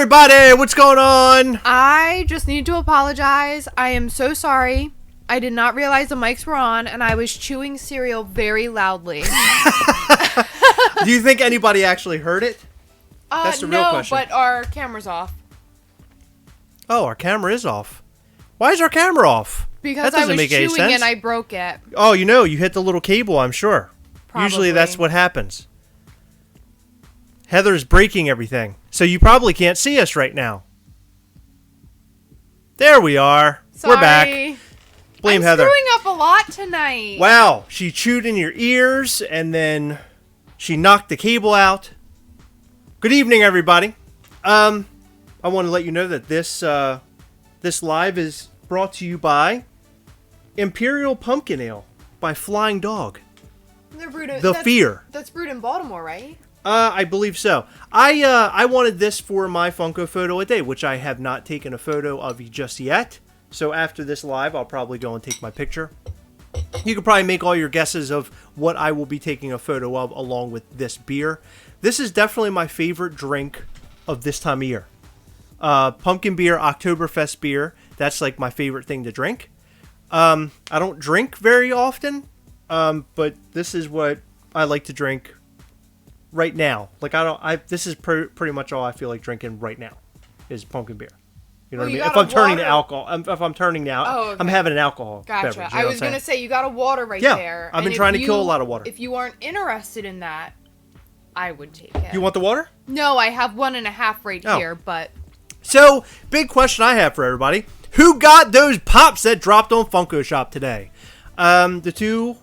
everybody, what's going on? I just need to apologize. I am so sorry. I did not realize the mics were on, and I was chewing cereal very loudly. Do you think anybody actually heard it? That's the real question. No, but our camera's off. Oh, our camera is off. Why is our camera off? Because I was chewing and I broke it. Oh, you hit the little cable, I'm sure. Probably. Usually that's what happens. Heather's breaking everything, so you probably can't see us right now. There we are. Sorry. We're back. Blame Heather. I'm screwing up a lot tonight. Wow, she chewed in your ears, and then she knocked the cable out. Good evening, everybody. I want to let you know that this live is brought to you by Imperial Pumpkin Ale by Flying Dog. Fear. That's brewed in Baltimore, right? I believe so. I wanted this for my Funko photo a day, which I have not taken a photo of just yet. So after this live, I'll probably go and take my picture. You can probably make all your guesses of what I will be taking a photo of along with this beer. This is definitely my favorite drink of this time of year. Pumpkin beer, Oktoberfest beer. That's like my favorite thing to drink. I don't drink very often, but this is what I like to drink right now. Like this is pretty much all I feel like drinking right now is pumpkin beer. You know what I mean? If I'm turning to alcohol, okay. I'm having an alcohol beverage. Gotcha. I was going to say, you got a water right there. I've been trying to kill a lot of water. If you aren't interested in that, I would take it. You want the water? No, I have 1.5 right here, but... So, big question I have for everybody. Who got those pops that dropped on Funko Shop today? The two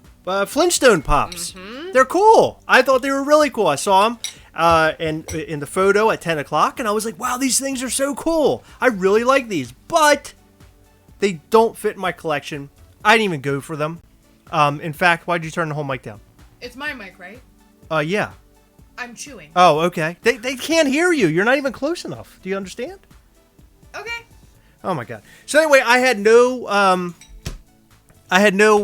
Flintstone pops. Mm-hmm. They're cool. I thought they were really cool. I saw them. And in the photo at 10 o'clock, and I was like, wow, these things are so cool. I really like these, but they don't fit in my collection. I didn't even go for them. In fact, why'd you turn the whole mic down? It's my mic, right? Yeah. I'm chewing. Oh, okay. They can't hear you. You're not even close enough. Do you understand? Okay. Oh my God. So anyway, I had no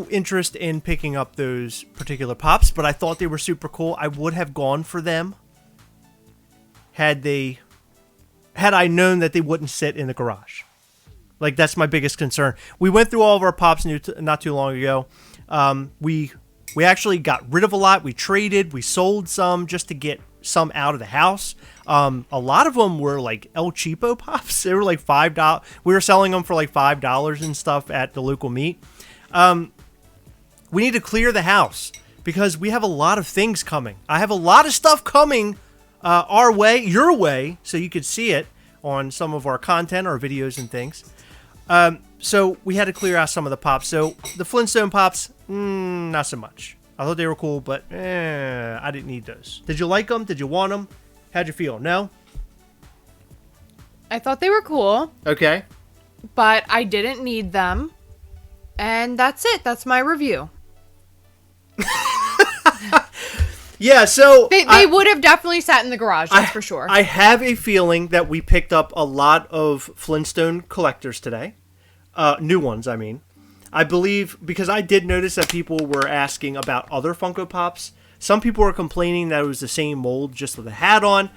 interest in picking up those particular pops, but I thought they were super cool. I would have gone for them had I known that they wouldn't sit in the garage. Like, that's my biggest concern. We went through all of our pops not too long ago. We actually got rid of a lot. We traded. We sold some just to get some out of the house. A lot of them were like El Cheapo pops. They were like $5. We were selling them for like $5 and stuff at the local meet. We need to clear the house because we have a lot of things coming. I have a lot of stuff coming our way, your way, so you could see it on some of our content, our videos and things. So we had to clear out some of the pops. So the Flintstone pops, not so much. I thought they were cool, but I didn't need those. Did you like them? Did you want them? How'd you feel? No? I thought they were cool. Okay. But I didn't need them. And that's it. That's my review. Yeah, so... They would have definitely sat in the garage, that's for sure. I have a feeling that we picked up a lot of Flintstone collectors today. New ones, I mean. I believe, because I did notice that people were asking about other Funko Pops. Some people were complaining that it was the same mold, just with a hat on.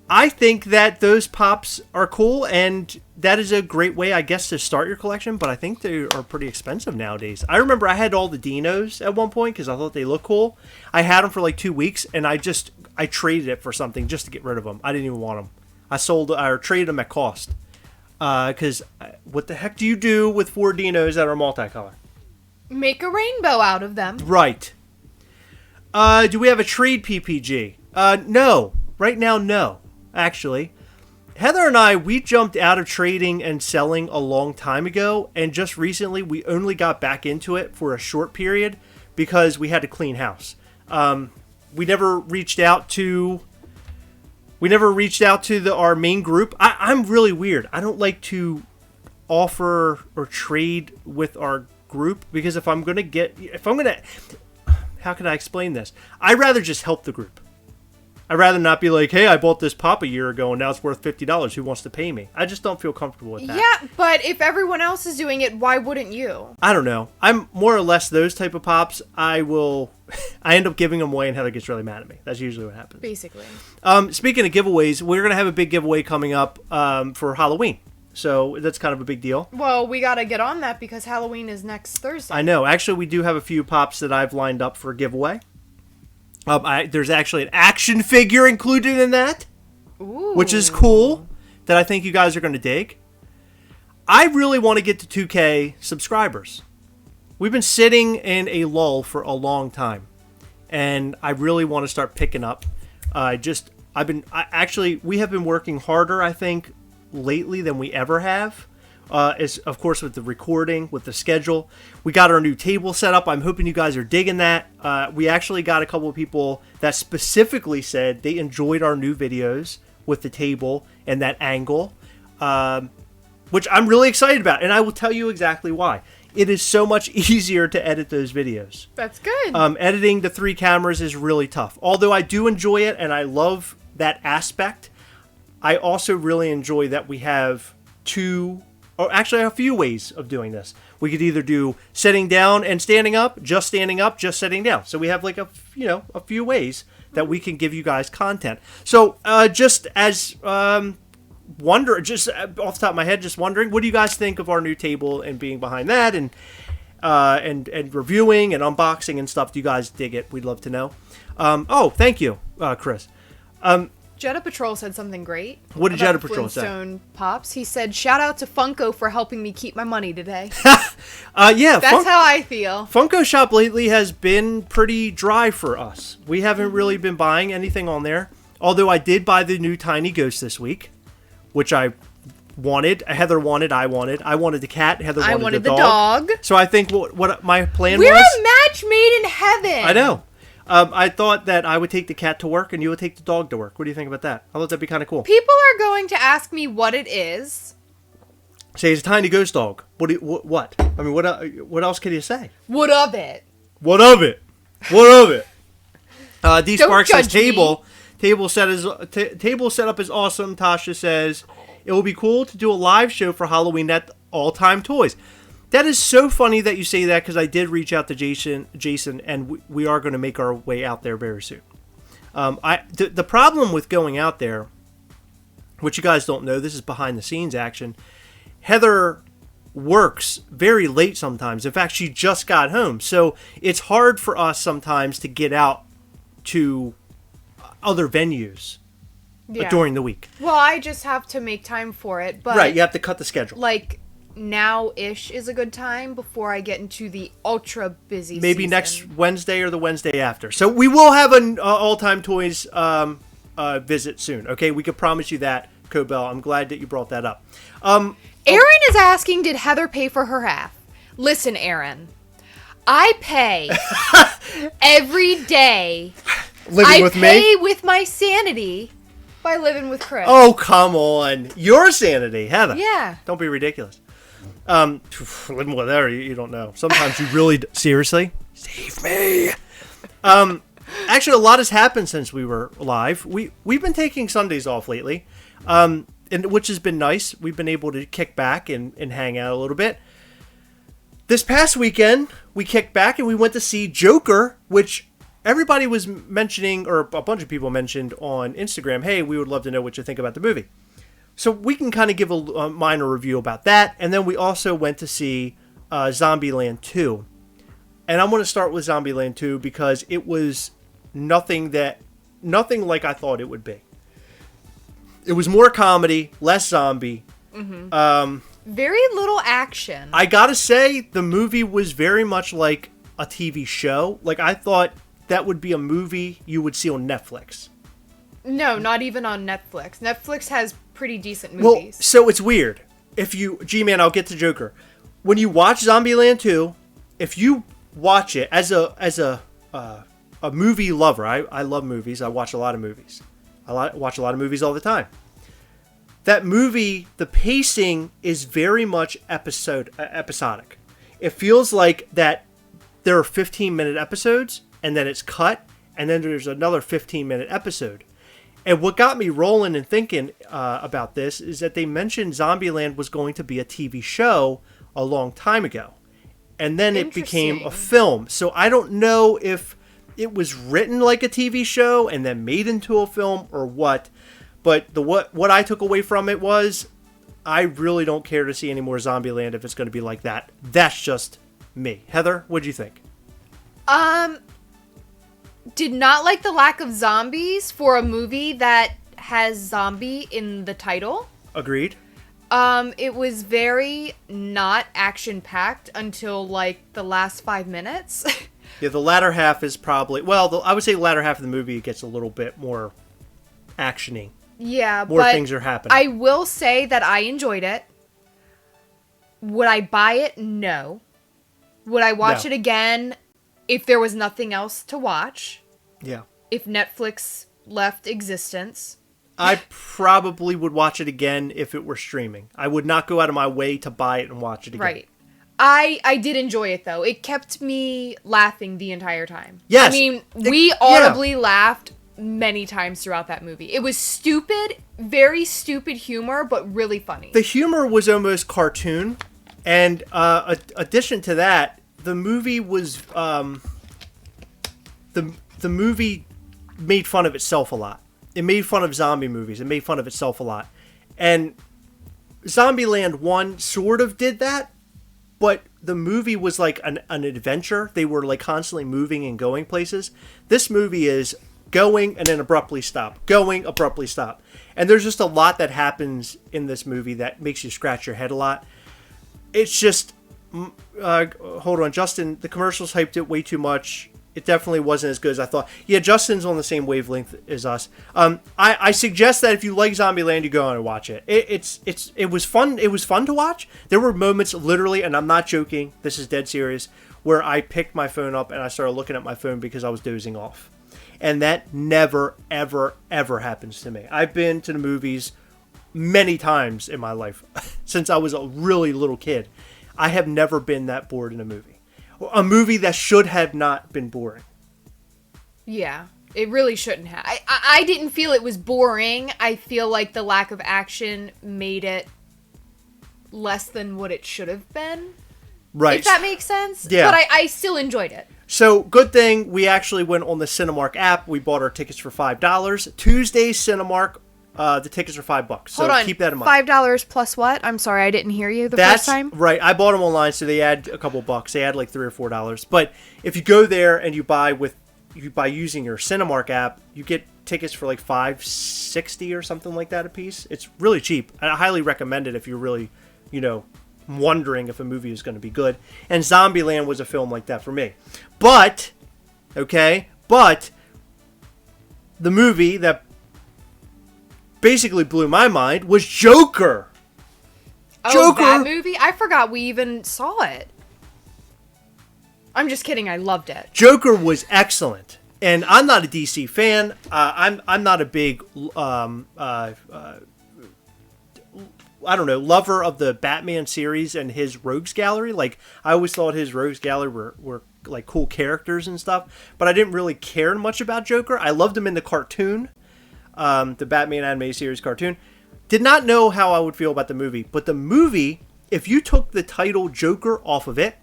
I think that those pops are cool, and that is a great way, I guess, to start your collection, but I think they are pretty expensive nowadays. I remember I had all the Dinos at one point because I thought they looked cool. I had them for like 2 weeks, and I traded it for something just to get rid of them. I didn't even want them. I traded them at cost. Because what the heck do you do with 4 Dinos that are multicolor? Make a rainbow out of them. Right. Do we have a trade PPG? No. Right now, no. Actually, Heather and I, we jumped out of trading and selling a long time ago, and just recently we only got back into it for a short period because we had to clean house. We never reached out to our main group. I'm really weird. I don't like to offer or trade with our group because how can I explain this? I'd rather just help the group. I'd rather not be like, hey, I bought this pop a year ago and now it's worth $50. Who wants to pay me? I just don't feel comfortable with that. Yeah, but if everyone else is doing it, why wouldn't you? I don't know. I'm more or less those type of pops. I end up giving them away and Heather gets really mad at me. That's usually what happens. Basically. Speaking of giveaways, we're going to have a big giveaway coming up for Halloween. So that's kind of a big deal. Well, we got to get on that because Halloween is next Thursday. I know. Actually, we do have a few pops that I've lined up for a giveaway. There's actually an action figure included in that, Ooh. which is cool, that I think you guys are going to dig. I really want to get to 2K subscribers. We've been sitting in a lull for a long time, and I really want to start picking up. We have been working harder, I think, lately than we ever have. Of course, with the recording, with the schedule. We got our new table set up. I'm hoping you guys are digging that. We actually got a couple of people that specifically said they enjoyed our new videos with the table and that angle, which I'm really excited about. And I will tell you exactly why. It is so much easier to edit those videos. That's good. Editing the 3 cameras is really tough. Although I do enjoy it and I love that aspect, I also really enjoy that we have a few ways of doing this. We could either do sitting down and standing up, just sitting down. So we have like a few ways that we can give you guys content. So just off the top of my head, just wondering, what do you guys think of our new table and being behind that and reviewing and unboxing and stuff? Do you guys dig it? We'd love to know. Thank you, Chris. Jetta Patrol said something great. What did Jetta Patrol say? Flintstone Pops. He said, shout out to Funko for helping me keep my money today. Yeah. That's how I feel. Funko Shop lately has been pretty dry for us. We haven't really been buying anything on there. Although I did buy the new Tiny Ghost this week, which I wanted. Heather wanted, I wanted. I wanted the cat. Heather wanted the dog. So I think what my plan was... We're a match made in heaven. I know. I thought that I would take the cat to work and you would take the dog to work. What do you think about that? I thought that'd be kind of cool. People are going to ask me what it is. Say it's a Tiny Ghost dog. What? I mean, what else can you say? What of it? What of it? What of it? D Sparks says table set up is awesome. Tasha says it will be cool to do a live show for Halloween at All Time Toys. That is so funny that you say that because I did reach out to Jason, and we are going to make our way out there very soon. The problem with going out there, which you guys don't know, this is behind the scenes action. Heather works very late sometimes. In fact, she just got home. So it's hard for us sometimes to get out to other venues during the week. Well, I just have to make time for it. But right, you have to cut the schedule. Like... now-ish is a good time before I get into the ultra busy Maybe season. next Wednesday or the Wednesday after. So we will have an all-time toys visit soon. Okay, we can promise you that, Cobell. I'm glad that you brought that up. Aaron is asking, did Heather pay for her half? Listen, Aaron, I pay every day. Living with me? I pay with my sanity by living with Chris. Oh, come on. Your sanity, Heather. Yeah. Don't be ridiculous. Living with her, you don't know. Sometimes you really... Seriously? Save me. Actually, a lot has happened since we were live. We've been taking Sundays off lately, and which has been nice. We've been able to kick back and hang out a little bit. This past weekend, we kicked back and we went to see Joker, which everybody was mentioning, or a bunch of people mentioned on Instagram, hey, we would love to know what you think about the movie. So we can kind of give a minor review about that. And then we also went to see Zombieland 2. And I'm going to start with Zombieland 2 because it was nothing like I thought it would be. It was more comedy, less zombie. Mm-hmm. Very little action. I got to say, the movie was very much like a TV show. Like, I thought that would be a movie you would see on Netflix. No, not even on Netflix. Netflix has pretty decent movies. Well, so it's weird. G-Man, I'll get to Joker. When you watch Zombieland 2, if you watch it as a movie lover, I love movies. I watch a lot of movies. Watch a lot of movies all the time. That movie, the pacing is very much episodic. It feels like that there are 15-minute episodes, and then it's cut, and then there's another 15-minute episode. And what got me rolling and thinking about this is that they mentioned Zombieland was going to be a TV show a long time ago. And then it became a film. So I don't know if it was written like a TV show and then made into a film or what. But what I took away from it was I really don't care to see any more Zombieland if it's going to be like that. That's just me. Heather, what'd you think? Did not like the lack of zombies for a movie that has zombie in the title. Agreed. It was very not action-packed until, like, the last 5 minutes. Yeah, the latter half is probably... Well, I would say the latter half of the movie gets a little bit more action-y. Yeah, more things are happening. I will say that I enjoyed it. Would I buy it? No. Would I watch it again if there was nothing else to watch? Yeah. If Netflix left existence? I probably would watch it again if it were streaming. I would not go out of my way to buy it and watch it again. Right. I did enjoy it, though. It kept me laughing the entire time. Yes. I mean, we audibly laughed many times throughout that movie. It was stupid, very stupid humor, but really funny. The humor was almost cartoon. And addition to that, the movie was... The movie made fun of itself a lot. It made fun of zombie movies. It made fun of itself a lot. And Zombieland 1 sort of did that, but the movie was like an adventure. They were like constantly moving and going places. This movie is going and then abruptly stop. Going, abruptly stop. And there's just a lot that happens in this movie that makes you scratch your head a lot. It's just... hold on, Justin, the commercials hyped it way too much. It definitely wasn't as good as I thought. Yeah, Justin's on the same wavelength as us. I suggest that if you like Zombieland, you go on and watch it. It was fun. It was fun to watch. There were moments, literally, and I'm not joking. This is dead serious, where I picked my phone up and I started looking at my phone because I was dozing off, and that never, ever, ever happens to me. I've been to the movies many times in my life since I was a really little kid. I have never been that bored in a movie. A movie that should have not been boring. Yeah, it really shouldn't have. I didn't feel it was boring. I feel like the lack of action made it less than what it should have been. Right. If that makes sense. Yeah. But I still enjoyed it. So, good thing we actually went on the Cinemark app. We bought our tickets for $5. Tuesday, Cinemark, the tickets are $5. So hold on. Keep that in mind. $5 plus what? I'm sorry, I didn't hear you first time. Right. I bought them online, so they add a couple bucks. They add like $3 or $4. But if you go there and you buy using your Cinemark app, you get tickets for like $5.60 or something like that a piece. It's really cheap. I highly recommend it if you're really, wondering if a movie is going to be good. And Zombieland was a film like that for me. But the movie that basically blew my mind was Joker. Oh, Joker. That movie? I forgot we even saw it. I'm just kidding. I loved it. Joker was excellent, and I'm not a DC fan. I'm not a big lover of the Batman series and his Rogues Gallery. Like, I always thought his Rogues Gallery were like cool characters and stuff, but I didn't really care much about Joker. I loved him in the cartoon. The Batman animated series cartoon. Did not know how I would feel about the movie. But the movie, if you took the title Joker off of it,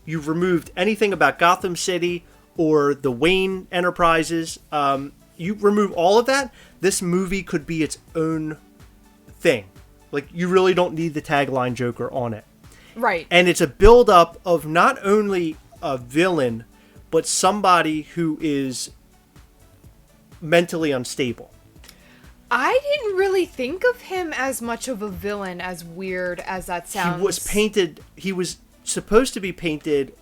you've removed anything about Gotham City or the Wayne Enterprises, you remove all of that, this movie could be its own thing. Like, you really don't need the tagline Joker on it. Right. And it's a build-up of not only a villain, but somebody who is mentally unstable. I didn't really think of him as much of a villain, as weird as that sounds. He was supposed to be painted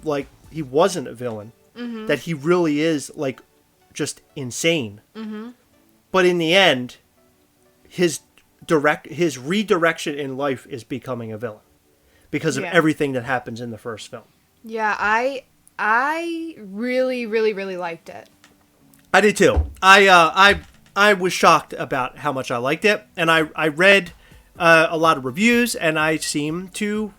like he wasn't a villain. Mm-hmm. That he really is, like, just insane. Mm-hmm. But in the end, his redirection in life is becoming a villain. Because of everything that happens in the first film. Yeah, I really, really, really liked it. I did too. I was shocked about how much I liked it, and I read a lot of reviews, and I seemed to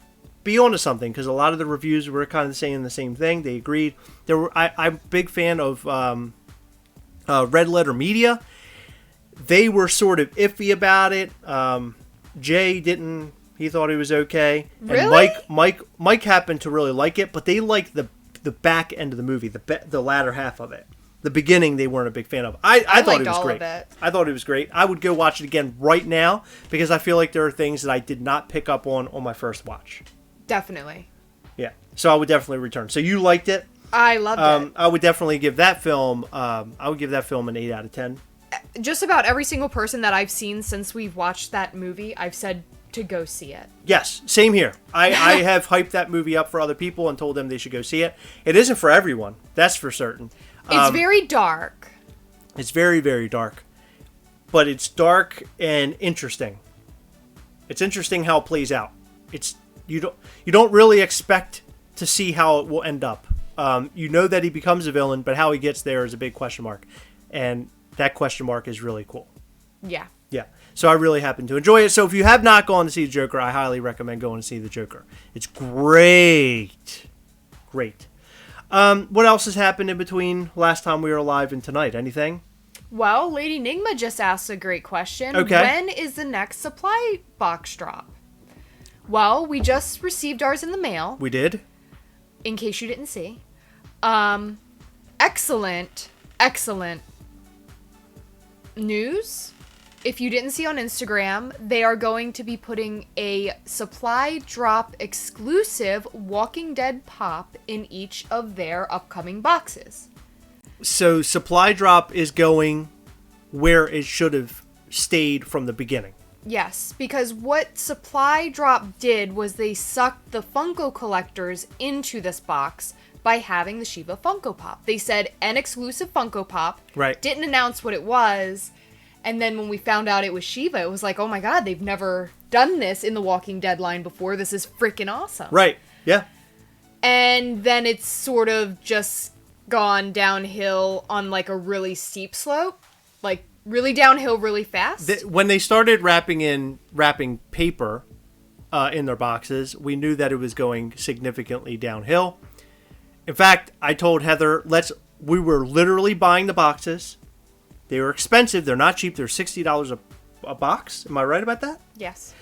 be onto something because a lot of the reviews were kind of saying the same thing. They agreed. I'm a big fan of Red Letter Media. they were sort of iffy about it. Jay didn't. He thought it was okay. Really? And Mike happened to really like it, but they liked the back end of the movie, the latter half of it. The beginning, they weren't a big fan of. I thought it was great. I thought it was great. I would go watch it again right now because I feel like there are things that I did not pick up on my first watch. Definitely. Yeah. So I would definitely return. So you liked it? I loved it. I would definitely give that film. I would give that film an 8 out of 10. Just about every single person that I've seen since we've watched that movie, I've said to go see it. Yes, same here. I have hyped that movie up for other people and told them they should go see it. It isn't for everyone. That's for certain. It's very dark. It's very, very dark. But it's dark and interesting. It's interesting how it plays out. You don't really expect to see how it will end up. You know that he becomes a villain, but how he gets there is a big question mark. And that question mark is really cool. Yeah. Yeah. So I really happen to enjoy it. So if you have not gone to see The Joker, I highly recommend going to see The Joker. It's great. Great. What else has happened in between last time we were live and tonight? Anything? Well, Lady Nigma just asked a great question. Okay. When is the next supply box drop? Well, we just received ours in the mail. We did? In case you didn't see. Excellent news. If you didn't see on Instagram, they are going to be putting a supply drop exclusive Walking Dead pop in each of their upcoming boxes. So supply drop is going where it should have stayed from the beginning. Yes, because what supply drop did was they sucked the Funko collectors into this box by having the Shiva Funko Pop. They said an exclusive Funko Pop. Right. Didn't announce what it was. And then when we found out it was Shiva, it was like, oh my god, they've never done this in the Walking Dead line before. This is freaking awesome. Right. Yeah. And then it's sort of just gone downhill on like a really steep slope. Like really downhill really fast. When they started wrapping paper in their boxes, we knew that it was going significantly downhill. In fact, I told Heather, we were literally buying the boxes. They were expensive. They're not cheap. They're $60 a box. Am I right about that? Yes.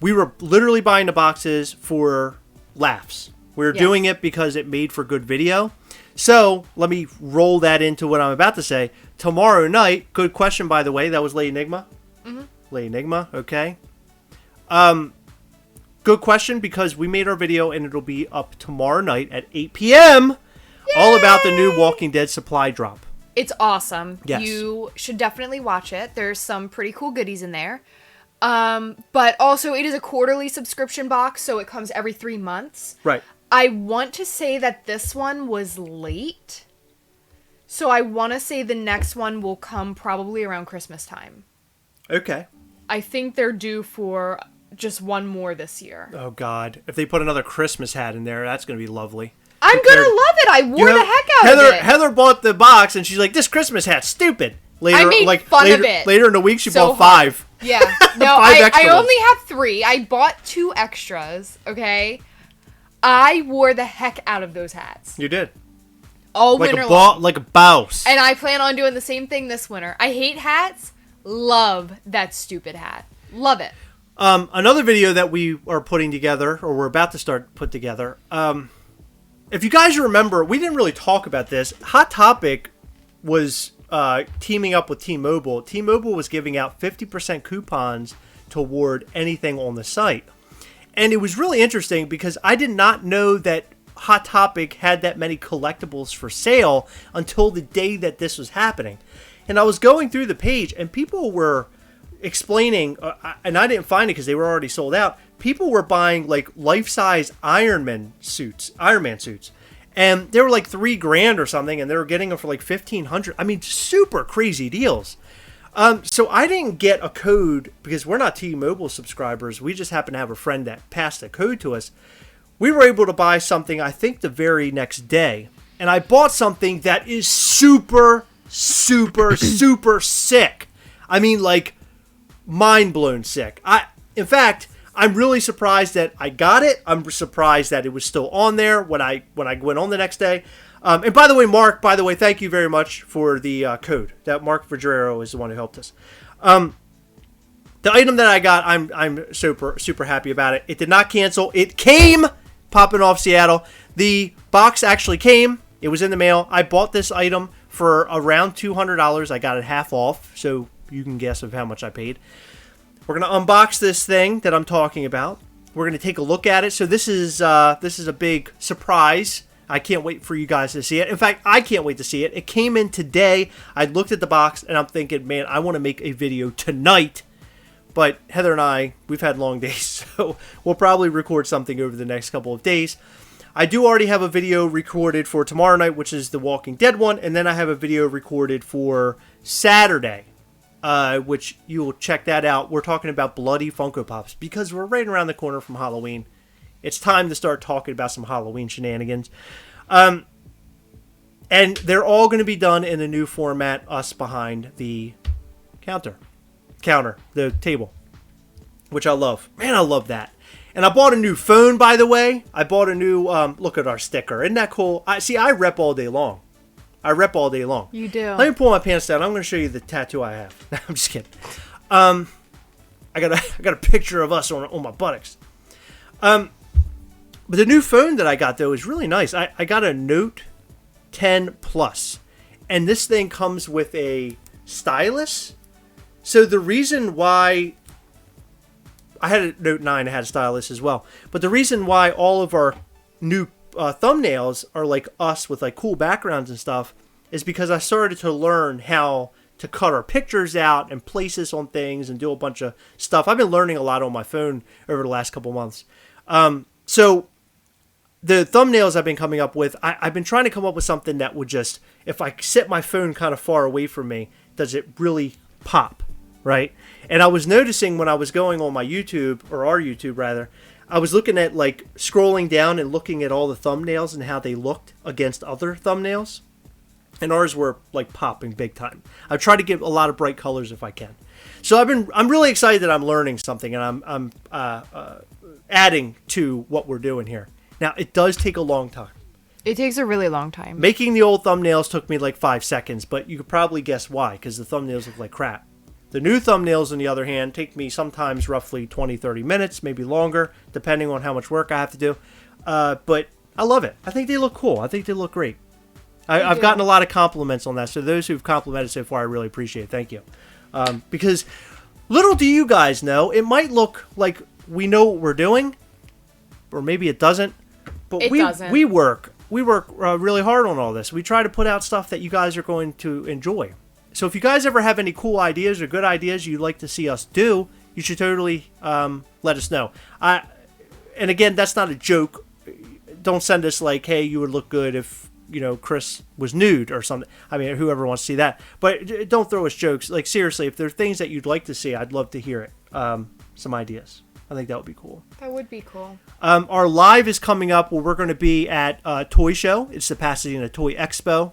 We were literally buying the boxes for laughs. We were doing it because it made for good video. So let me roll that into what I'm about to say. Tomorrow night, good question, by the way. That was Lady Enigma. Mm-hmm. Lady Enigma, okay. Good question because we made our video and it'll be up tomorrow night at 8 p.m. Yay! All about the new Walking Dead supply drop. It's awesome. Yes. You should definitely watch it. There's some pretty cool goodies in there. But also it is a quarterly subscription box, so it comes every 3 months. Right. I want to say that this one was late. So I want to say the next one will come probably around Christmas time. Okay. I think they're due for just one more this year. Oh, God. If they put another Christmas hat in there, that's going to be lovely. I'm going to love it. I wore the heck out of it. Heather bought the box, and she's like, this Christmas hat's stupid. Later, I made fun of it. Later in the week, she bought 5. Yeah. No, I only have 3. I bought 2 extras, okay? I wore the heck out of those hats. You did. All winter long. Like a bouse. And I plan on doing the same thing this winter. I hate hats. Love that stupid hat. Love it. Another video that we are putting together, or we're about to put together, if you guys remember, we didn't really talk about this. Hot Topic was teaming up with T-Mobile. T-Mobile was giving out 50% coupons toward anything on the site. And it was really interesting because I did not know that Hot Topic had that many collectibles for sale until the day that this was happening. And I was going through the page and people were explaining, and I didn't find it because they were already sold out. People were buying like life-size Iron Man suits. And they were like $3,000 or something, and they were getting them for like $1,500. I mean, super crazy deals. So I didn't get a code because we're not T-Mobile subscribers. We just happen to have a friend that passed a code to us. We were able to buy something, I think, the very next day. And I bought something that is super, super, super sick. I mean, like, mind-blown sick. In fact, I'm really surprised that I got it. I'm surprised that it was still on there when I went on the next day. And by the way, Mark, thank you very much for the code. That Mark Vergero is the one who helped us. The item that I got, I'm super happy about it. It did not cancel. It came popping off Seattle. The box actually came. It was in the mail. I bought this item for around $200. I got it half off, so you can guess of how much I paid. We're going to unbox this thing that I'm talking about. We're going to take a look at it. So this is a big surprise. I can't wait for you guys to see it. In fact, I can't wait to see it. It came in today. I looked at the box, and I'm thinking, man, I want to make a video tonight. But Heather and I, we've had long days, so we'll probably record something over the next couple of days. I do already have a video recorded for tomorrow night, which is the Walking Dead one, and then I have a video recorded for Saturday, which you will check that out. We're talking about bloody Funko Pops, because we're right around the corner from Halloween. It's time to start talking about some Halloween shenanigans. And they're all going to be done in the new format, us behind the counter, the table, which I love. Man, I love that. And I bought a new phone, by the way. I bought a new, look at our sticker. Isn't that cool? I rep all day long. You do. Let me pull my pants down. I'm going to show you the tattoo I have. I'm just kidding. I got a picture of us on my buttocks. But the new phone that I got, though, is really nice. I got a Note 10 Plus. And this thing comes with a stylus. So the reason why I had a Note 9, I had a stylus as well. But the reason why all of our new thumbnails are like us with like cool backgrounds and stuff is because I started to learn how to cut our pictures out and place this on things and do a bunch of stuff. I've been learning a lot on my phone over the last couple months. So the thumbnails I've been coming up with, I've been trying to come up with something that would just, if I set my phone kind of far away from me, does it really pop? Right? And I was noticing when I was going on my YouTube, or our YouTube rather, I was looking at like scrolling down and looking at all the thumbnails and how they looked against other thumbnails. And ours were like popping big time. I try to give a lot of bright colors if I can. So I'm really excited that I'm learning something, and I'm adding to what we're doing here. Now, it does take a long time. It takes a really long time. Making the old thumbnails took me like 5 seconds, but you could probably guess why, because the thumbnails look like crap. The new thumbnails, on the other hand, take me sometimes roughly 20, 30 minutes, maybe longer, depending on how much work I have to do. But I love it. I think they look cool. I think they look great. I've gotten a lot of compliments on that, so those who've complimented so far, I really appreciate it. Thank you. Because little do you guys know, it might look like we know what we're doing, or maybe it doesn't. But we work really hard on all this. We try to put out stuff that you guys are going to enjoy. So if you guys ever have any cool ideas or good ideas you'd like to see us do, you should totally let us know. And again, that's not a joke. Don't send us like, hey, you would look good if, Chris was nude or something. I mean, whoever wants to see that. But don't throw us jokes. Like, seriously, if there are things that you'd like to see, I'd love to hear it. Some ideas. I think that would be cool. That would be cool. Our live is coming up where we're going to be at a toy show. It's the Pasadena Toy Expo.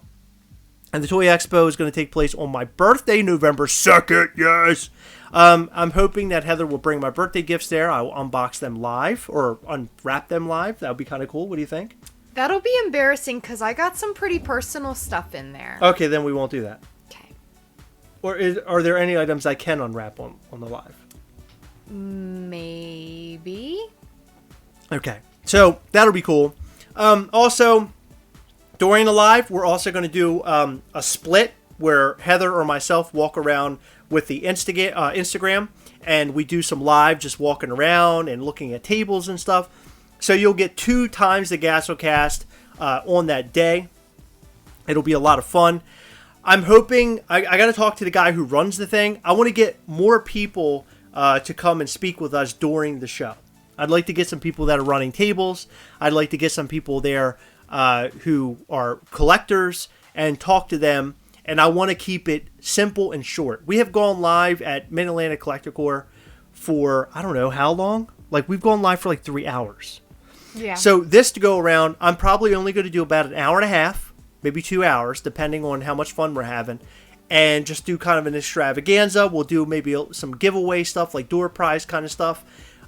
And the Toy Expo is going to take place on my birthday, November 2nd. Yes. I'm hoping that Heather will bring my birthday gifts there. I will unbox them live or unwrap them live. That would be kind of cool. What do you think? That'll be embarrassing because I got some pretty personal stuff in there. Okay, then we won't do that. Okay. Or are there any items I can unwrap on the live? Maybe. Okay. So that'll be cool. Also, during the live, we're also going to do a split where Heather or myself walk around with the Instagram, and we do some live just walking around and looking at tables and stuff. So you'll get 2 times the Gastlecast on that day. It'll be a lot of fun. I'm hoping, I got to talk to the guy who runs the thing. I want to get more people to come and speak with us during the show. I'd like to get some people that are running tables. I'd like to get some people there who are collectors and talk to them. And I want to keep it simple and short. We have gone live at Mid-Atlantic Collector Corps for, I don't know how long. Like, we've gone live for like 3 hours. Yeah. So this to go around, I'm probably only going to do about an hour and a half, maybe 2 hours, depending on how much fun we're having. And just do kind of an extravaganza. We'll do maybe some giveaway stuff, like door prize kind of stuff.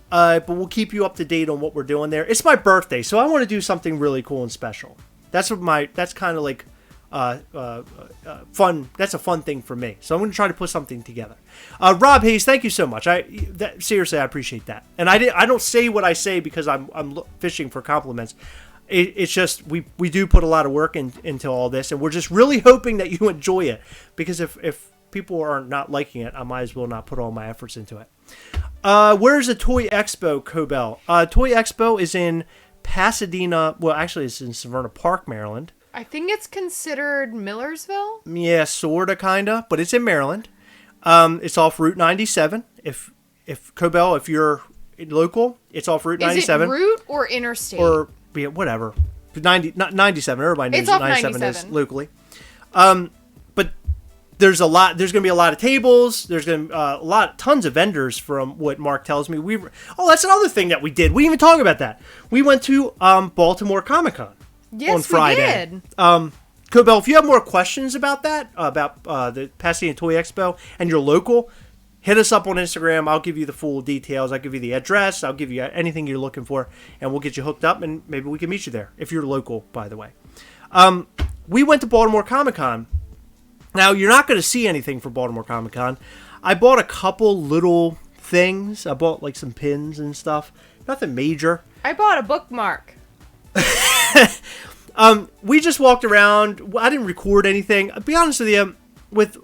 But we'll keep you up to date on what we're doing there. It's my birthday, so I want to do something really cool and special. That's kind of like fun. That's a fun thing for me. So I'm going to try to put something together. Rob Hayes, thank you so much. Seriously, I appreciate that. And I don't say what I say because I'm fishing for compliments. It's just we do put a lot of work into all this, and we're just really hoping that you enjoy it. Because if people are not liking it, I might as well not put all my efforts into it. Where's the Toy Expo, Cobell? Toy Expo is in Pasadena. Well, actually, it's in Severna Park, Maryland. I think it's considered Millersville. Yeah, sorta, kinda, but it's in Maryland. It's off Route 97. If Cobell, if you're local, it's off Route 97. Is it route or interstate? Or whatever. 97. Everybody knows it's off 97 is 97. locally. But there's going to be a lot of tables. There's going to be tons of vendors from what Mark tells me. That's another thing that we did. We didn't even talk about that. We went to Baltimore Comic Con. Yes, on Friday. We did. Cobell, if you have more questions about that, about the Pasadena Toy Expo, and you're local, hit us up on Instagram. I'll give you the full details. I'll give you the address. I'll give you anything you're looking for, and we'll get you hooked up, and maybe we can meet you there, if you're local, by the way. We went to Baltimore Comic Con. Now, you're not going to see anything for Baltimore Comic Con. I bought a couple little things. I bought, like, some pins and stuff. Nothing major. I bought a bookmark. We just walked around. I didn't record anything. I'll be honest with you, with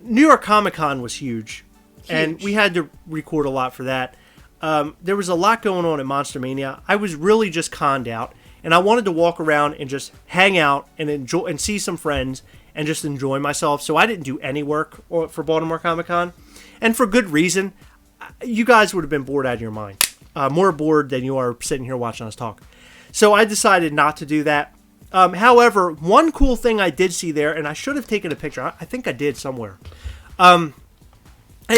New York Comic Con was huge. And we had to record a lot for that. There was a lot going on at Monster Mania. I was really just conned out, and I wanted to walk around and just hang out and enjoy and see some friends and just enjoy myself. So I didn't do any work for Baltimore Comic Con, and for good reason. You guys would have been bored out of your mind, more bored than you are sitting here watching us talk. So I decided not to do that. However, one cool thing I did see there, and I should have taken a picture. I think I did somewhere. Hey,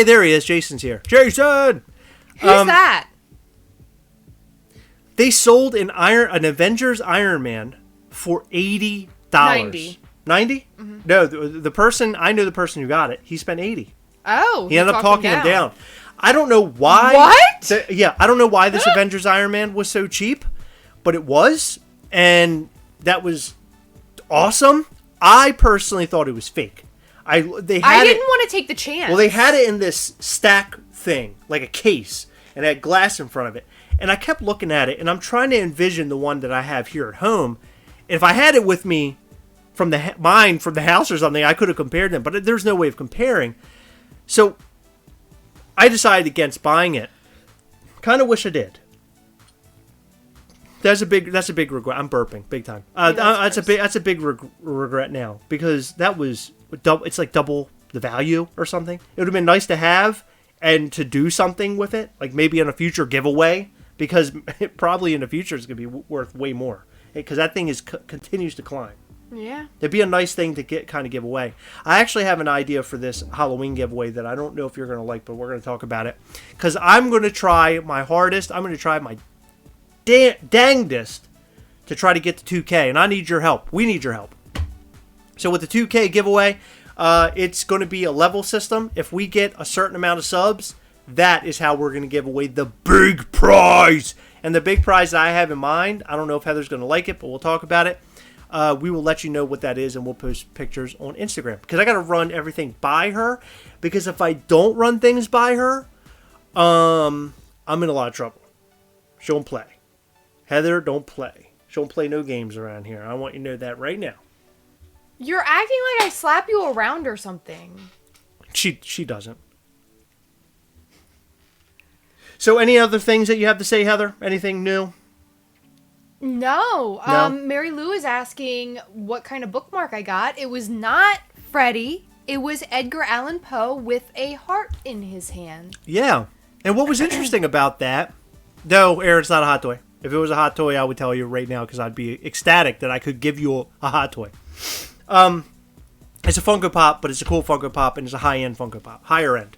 there he is. Jason's here. Jason! Who's that? They sold an Avengers Iron Man for $80. 90. 90? Mm-hmm. No, the person, I know the person who got it. He spent 80. Oh, he ended up talking him down. I don't know why. What? I don't know why this Avengers Iron Man was so cheap, but it was, and that was awesome. I personally thought it was fake. I didn't want to take the chance. Well, they had it in this stack thing, like a case, and it had glass in front of it. And I kept looking at it, and I'm trying to envision the one that I have here at home. If I had it with me from the house or something, I could have compared them, but there's no way of comparing. So I decided against buying it. Kind of wish I did. That's a big regret. I'm burping big time. That's a big regret now, because that was it's like double the value or something. It would have been nice to have and to do something with it, like maybe in a future giveaway, because probably in the future it's going to be worth way more, because that thing continues to climb. Yeah. It'd be a nice thing to give away. I actually have an idea for this Halloween giveaway that I don't know if you're going to like, but we're going to talk about it, because I'm going to try my hardest. I'm going to try my dangdest to try to get to 2K, and I need your help. We need your help. So with the 2K giveaway, it's going to be a level system. If we get a certain amount of subs, that is how we're going to give away the big prize. And the big prize that I have in mind, I don't know if Heather's going to like it, but we'll talk about it. We will let you know what that is, and we'll post pictures on Instagram, because I got to run everything by her, because if I don't run things by her, I'm in a lot of trouble. She don't play. Heather, don't play. She don't play no games around here. I want you to know that right now. You're acting like I slap you around or something. She doesn't. So any other things that you have to say, Heather? Anything new? No. Mary Lou is asking what kind of bookmark I got. It was not Freddy. It was Edgar Allan Poe with a heart in his hand. Yeah. And what was interesting about that, no, Aaron, it's not a hot toy. If it was a hot toy, I would tell you right now, because I'd be ecstatic that I could give you a hot toy. It's a Funko Pop, but it's a cool Funko Pop, and it's a high-end Funko Pop. Higher end.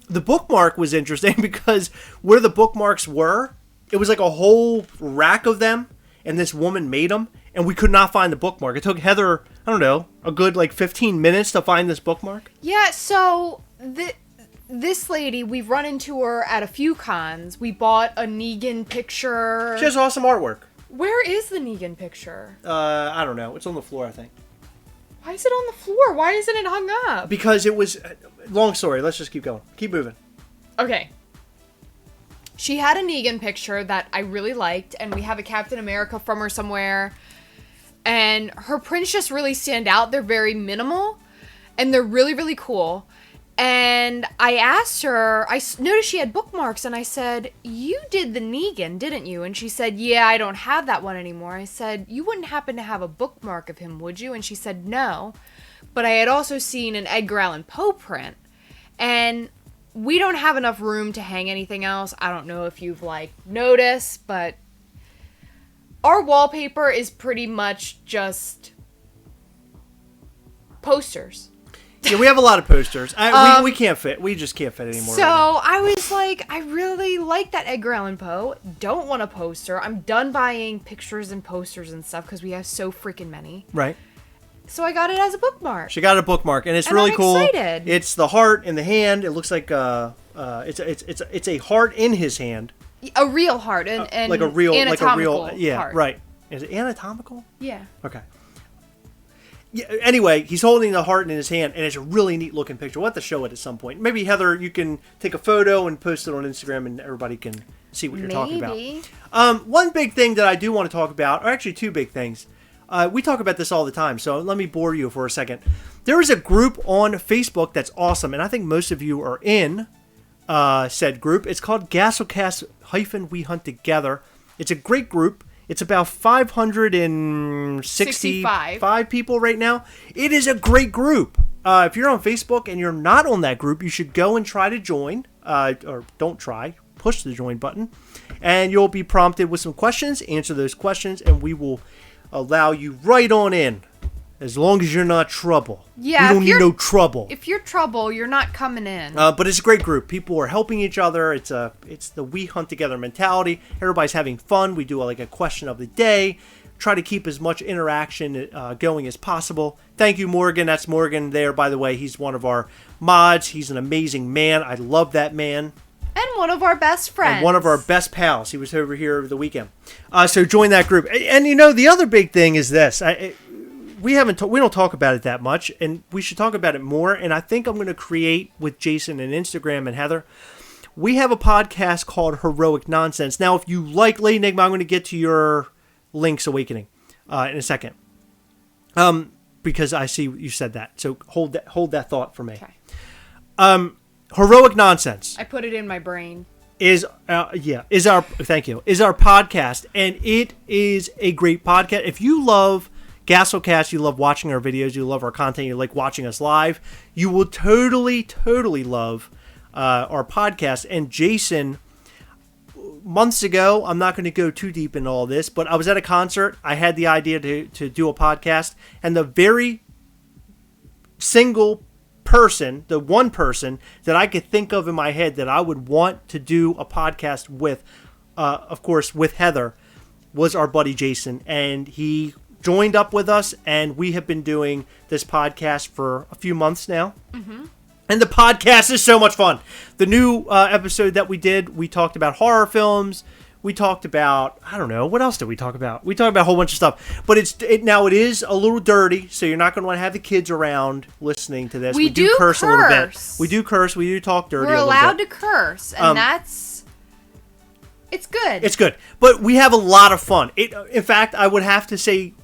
The bookmark was interesting because where the bookmarks were, it was like a whole rack of them, and this woman made them, and we could not find the bookmark. It took Heather, I don't know, a good 15 minutes to find this bookmark. Yeah, so this lady, we've run into her at a few cons. We bought a Negan picture. She has awesome artwork. Where is the Negan picture? I don't know. It's on the floor, I think. Why is it on the floor? Why isn't it hung up? Because it was... long story. Let's just keep going. Keep moving. Okay. She had a Negan picture that I really liked, and we have a Captain America from her somewhere. And her prints just really stand out. They're very minimal, and they're really, really cool. And I asked her, I noticed she had bookmarks, and I said, you did the Negan, didn't you? And she said, yeah, I don't have that one anymore. I said, you wouldn't happen to have a bookmark of him, would you? And she said, no. But I had also seen an Edgar Allan Poe print, and we don't have enough room to hang anything else. I don't know if you've, noticed, but our wallpaper is pretty much just posters. Yeah, we have a lot of posters. We can't fit. We just can't fit anymore. So I was like, I really like that Edgar Allan Poe. Don't want a poster. I'm done buying pictures and posters and stuff because we have so freaking many. Right. So I got it as a bookmark. She got a bookmark, and it's really cool. Excited. It's the heart in the hand. It looks like it's a heart in his hand. A real heart, and like a real heart. Yeah, right. Is it anatomical? Yeah. Okay. Yeah, anyway, he's holding the heart in his hand, and it's a really neat looking picture. We'll have to show it at some point. Maybe, Heather, you can take a photo and post it on Instagram, and everybody can see what you're talking about. One big thing that I do want to talk about, or actually two big things. We talk about this all the time, so let me bore you for a second. There is a group on Facebook that's awesome, and I think most of you are in said group. It's called Gastlecast-We Hunt Together. It's a great group. It's about 565 people right now. It is a great group. If you're on Facebook and you're not on that group, you should go and try to join. Or don't try. Push the join button. And you'll be prompted with some questions. Answer those questions, and we will allow you right on in. As long as you're not trouble. Yeah, we don't need no trouble. If you're trouble, you're not coming in. But it's a great group. People are helping each other. It's the we hunt together mentality. Everybody's having fun. We do a question of the day. Try to keep as much interaction going as possible. Thank you, Morgan. That's Morgan there, by the way. He's one of our mods. He's an amazing man. I love that man. And one of our best friends. And one of our best pals. He was over here over the weekend. So join that group. And the other big thing is this. We don't talk about it that much, and we should talk about it more. And I think I'm going to create with Jason and Instagram and Heather. We have a podcast called Heroic Nonsense. Now, if you like Lady Enigma, I'm going to get to your Link's Awakening in a second, because I see you said that. So hold that thought for me. Okay. Heroic Nonsense. I put it in my brain. Is our podcast, and it is a great podcast. If you love Gastlecast, you love watching our videos, you love our content, you like watching us live, you will totally love our podcast. And Jason, months ago, I'm not going to go too deep into all this, but I was at a concert. I had the idea to do a podcast, and the very single person, the one person that I could think of in my head that I would want to do a podcast with, of course, with Heather, was our buddy Jason. And he joined up with us, and we have been doing this podcast for a few months now. Mm-hmm. And the podcast is so much fun. The new episode that we did, we talked about horror films. We talked about, I don't know, what else did we talk about? We talked about a whole bunch of stuff. But now it is a little dirty, so you're not going to want to have the kids around listening to this. We do curse a little bit. We do curse. We do talk dirty. We're allowed to curse, and it's good. It's good. But we have a lot of fun. In fact, I would have to say,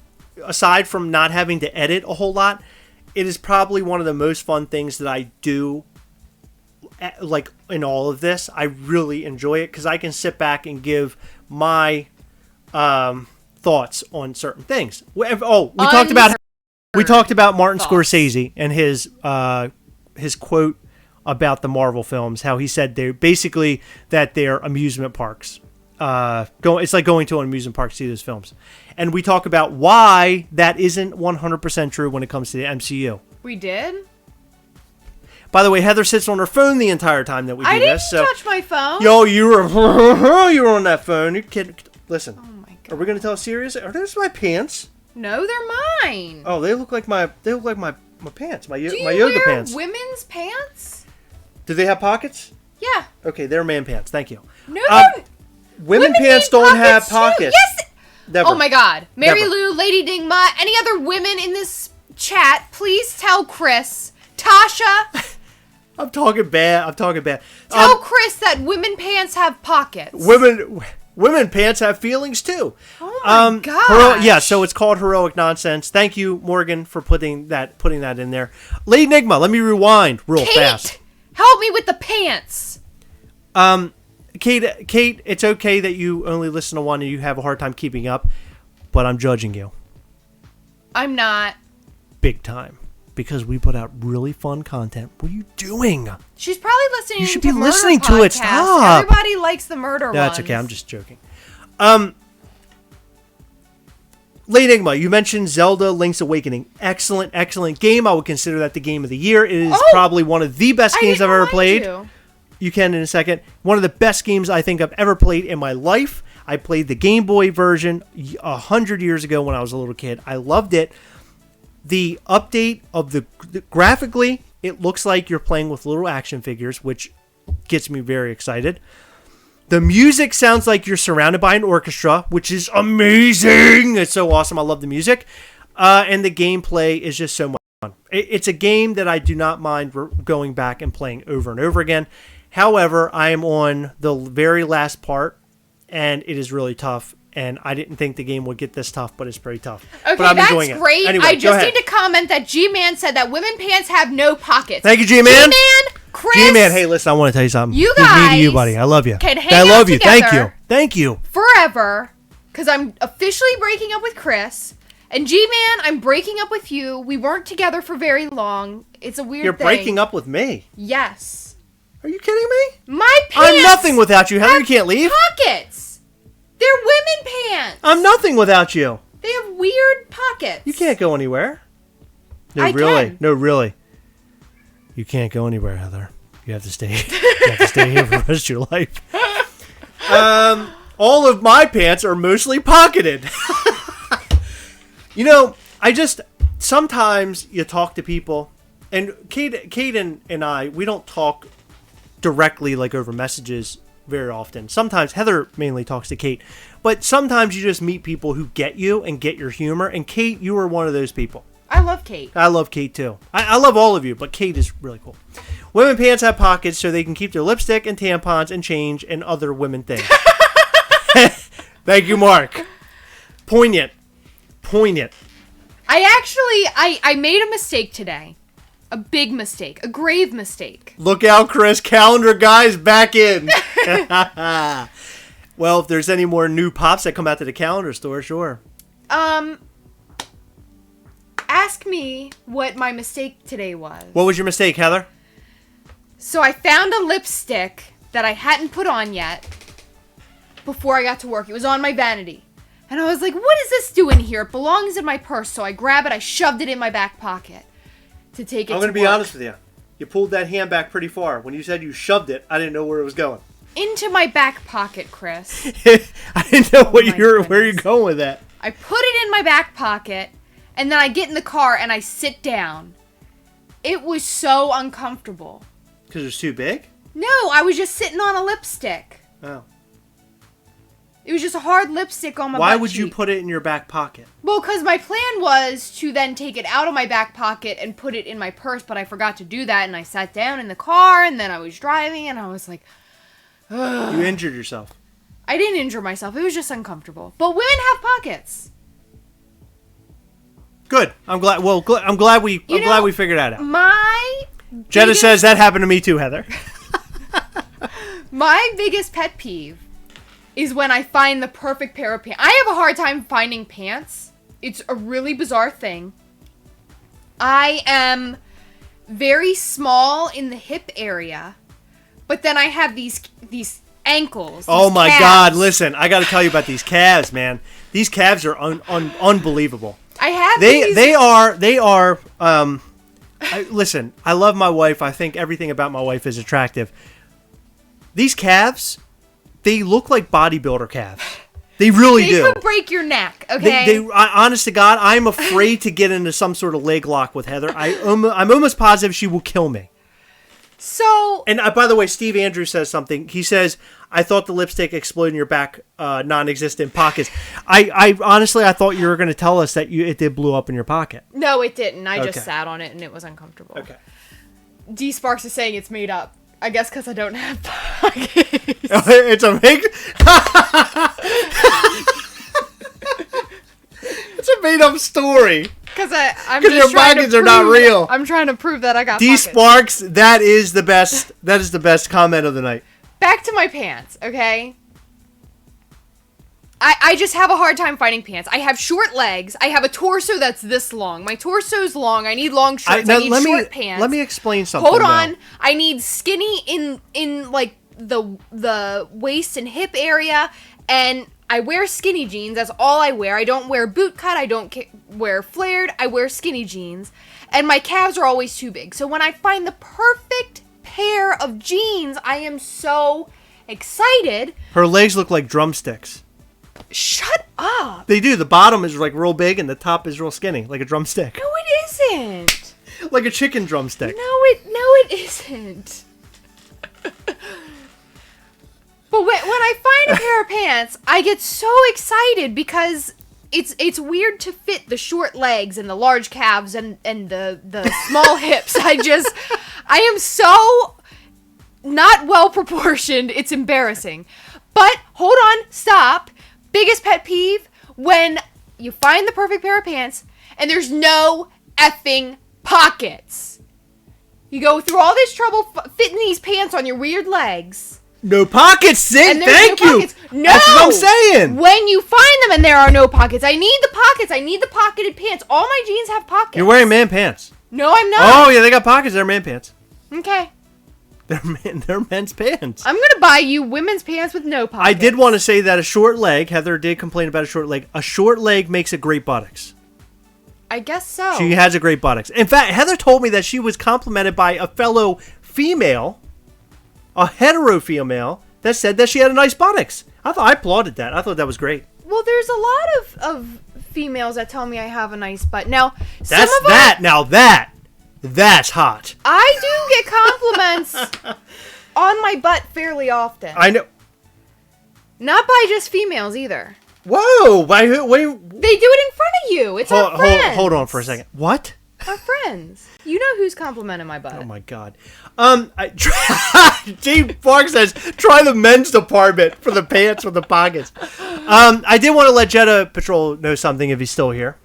aside from not having to edit a whole lot, it is probably one of the most fun things that I do, like, in all of this. I really enjoy it because I can sit back and give my thoughts on certain things. We talked about Martin Scorsese and his quote about the Marvel films, how he said they're amusement parks. It's like going to an amusement park to see those films. And we talk about why that isn't 100% true when it comes to the MCU. We did? By the way, Heather sits on her phone the entire time that we do this. I didn't touch my phone. Yo, you were on that phone. You kidding? Listen. Oh my God. Are we going to tell a serious? Are those my pants? No, they're mine. Oh, they look like my pants. My yoga pants. Do you wear women's pants? Do they have pockets? Yeah. Okay, they're man pants. Thank you. No. Women pants don't have pockets. Yes. Never. Oh my God. Mary Never. Lou, Lady Nigma, any other women in this chat, please tell Chris. Tasha, I'm talking bad. tell Chris that women pants have pockets. Women pants have feelings too. Oh my God. Yeah, so it's called Heroic Nonsense. Thank you, Morgan, for putting that in there. Lady Nigma, let me rewind real fast. Kate, help me with the pants. Kate, it's okay that you only listen to one and you have a hard time keeping up, but I'm judging you. I'm not. Big time. Because we put out really fun content. What are you doing? She's probably listening. You should to be murder listening to it. podcasts. Stop. Everybody likes the murder That's ones. okay. I'm just joking. Lady Nigma, you mentioned Zelda Link's Awakening. Excellent, excellent game. I would consider that the game of the year. It is probably one of the best games I've ever played. You can in a second. One of the best games I think I've ever played in my life. I played the Game Boy version 100 years ago when I was a little kid. I loved it. The update of the graphically, it looks like you're playing with little action figures, which gets me very excited. The music sounds like you're surrounded by an orchestra, which is amazing. It's so awesome. I love the music. And the gameplay is just so much fun. It's a game that I do not mind going back and playing over and over again. However, I am on the very last part, and it is really tough. And I didn't think the game would get this tough, but it's pretty tough. Okay, but I'm that's enjoying great. Anyway, I just need to comment that G-Man said that women pants have no pockets. Thank you, G-Man. G-Man, Chris. G-Man, hey, listen, I want to tell you something. You Me to guys you, buddy. I love you. can hang I out love you. Thank you. together Thank you. forever, because I'm officially breaking up with Chris. And G-Man, I'm breaking up with you. We weren't together for very long. It's a weird You're thing. breaking up with me. Yes. Are you kidding me? My pants I'm nothing without you. Heather, you can't leave. pockets. They're women pants. I'm nothing without you. They have weird pockets. You can't go anywhere. No, I really. can. No, really. You can't go anywhere, Heather. You have to stay. You have to stay here for the rest of your life. All of my pants are mostly pocketed. You know, sometimes you talk to people, and Kate and I, we don't talk directly like over messages very often. Sometimes Heather mainly talks to Kate, but sometimes you just meet people who get you and get your humor, and Kate, you are one of those people. I love Kate. I love Kate too. I love all of you, but Kate is really cool. Women pants have pockets so they can keep their lipstick and tampons and change and other women things. Thank you, Mark. Poignant. I made a mistake today. A big mistake. A grave mistake. Look out, Chris. Calendar guy's back in. Well, if there's any more new pops that come out to the calendar store, sure. Ask me what my mistake today was. What was your mistake, Heather? So I found a lipstick that I hadn't put on yet before I got to work. It was on my vanity. And I was like, what is this doing here? It belongs in my purse. So I grab it. I shoved it in my back pocket to take it to work. I'm going to be honest with you. You pulled that hand back pretty far. When you said you shoved it, I didn't know where it was going. Into my back pocket, Chris. I didn't know where you're goodness. going with that. I put it in my back pocket, and then I get in the car and I sit down. It was so uncomfortable. Because it was too big? No, I was just sitting on a lipstick. Oh. It was just a hard lipstick on my Why butt would you cheek. put it in your back pocket? Well, because my plan was to then take it out of my back pocket and put it in my purse, but I forgot to do that, and I sat down in the car, and then I was driving, and I was like, ugh. You injured yourself. I didn't injure myself. It was just uncomfortable. But women have pockets. Good. I'm glad. Well, I'm glad we figured that out. Jenna says that happened to me too, Heather. My biggest pet peeve is when I find the perfect pair of pants. I have a hard time finding pants. It's a really bizarre thing. I am very small in the hip area, but then I have these ankles. Oh my calves. God! Listen, I got to tell you about these calves, man. These calves are unbelievable. I have They are. Listen, I love my wife. I think everything about my wife is attractive. These calves, they look like bodybuilder calves. They really do. They could break your neck, okay? Honest to God, I'm afraid to get into some sort of leg lock with Heather. I'm almost positive she will kill me. So... And by the way, Steve Andrews says something. He says, I thought the lipstick exploded in your back non-existent pockets. I honestly, I thought you were going to tell us that it did blow up in your pocket. No, it didn't. I Okay. just sat on it and it was uncomfortable. Okay. D Sparks is saying it's made up. I guess because I don't have pockets. It's a it's a made up story. Because I'm Because just your pockets are not real. I'm trying to prove that I got D pockets. Sparks, that is the best. That is the best comment of the night. Back to my pants, okay? I just have a hard time finding pants. I have short legs. I have a torso that's this long. My torso's long. I need long shirts. I need short pants. Let me explain something. Hold on. Now. I need skinny in like the waist and hip area, and I wear skinny jeans. That's all I wear. I don't wear boot cut. I don't wear flared. I wear skinny jeans, and my calves are always too big. So when I find the perfect pair of jeans, I am so excited. Her legs look like drumsticks. Shut up. They do. The bottom is like real big and the top is real skinny, like a drumstick. No, it isn't. Like a chicken drumstick. No, it isn't. But when I find a pair of pants, I get so excited because it's weird to fit the short legs and the large calves and the small hips. I am so not well proportioned. It's embarrassing. But hold on, stop. Biggest pet peeve, when you find the perfect pair of pants and there's no effing pockets. You go through all this trouble fitting these pants on your weird legs. No pockets, Sid. Thank you. Pockets. No. That's what I'm saying. When you find them and there are no pockets, I need the pockets. I need the pocketed pants. All my jeans have pockets. You're wearing man pants. No, I'm not. Oh, yeah, they got pockets. They're man pants. Okay. They're men's pants. I'm going to buy you women's pants with no pockets. I did want to say that a short leg, Heather did complain about a short leg. A short leg makes a great buttocks. I guess so. She has a great buttocks. In fact, Heather told me that she was complimented by a fellow female, a hetero female, that said that she had a nice buttocks. I applauded that. I thought that was great. Well, there's a lot of females that tell me I have a nice butt. Now, That's hot. I do get compliments on my butt fairly often. I know. Not by just females either. Whoa! By who? What do you... They do it in front of you. It's our friends. Hold on for a second. What? Our friends. You know who's complimenting my butt. Oh my god. Steve Park says, try the men's department for the pants with the pockets. I did want to let Jetta Patrol know something if he's still here.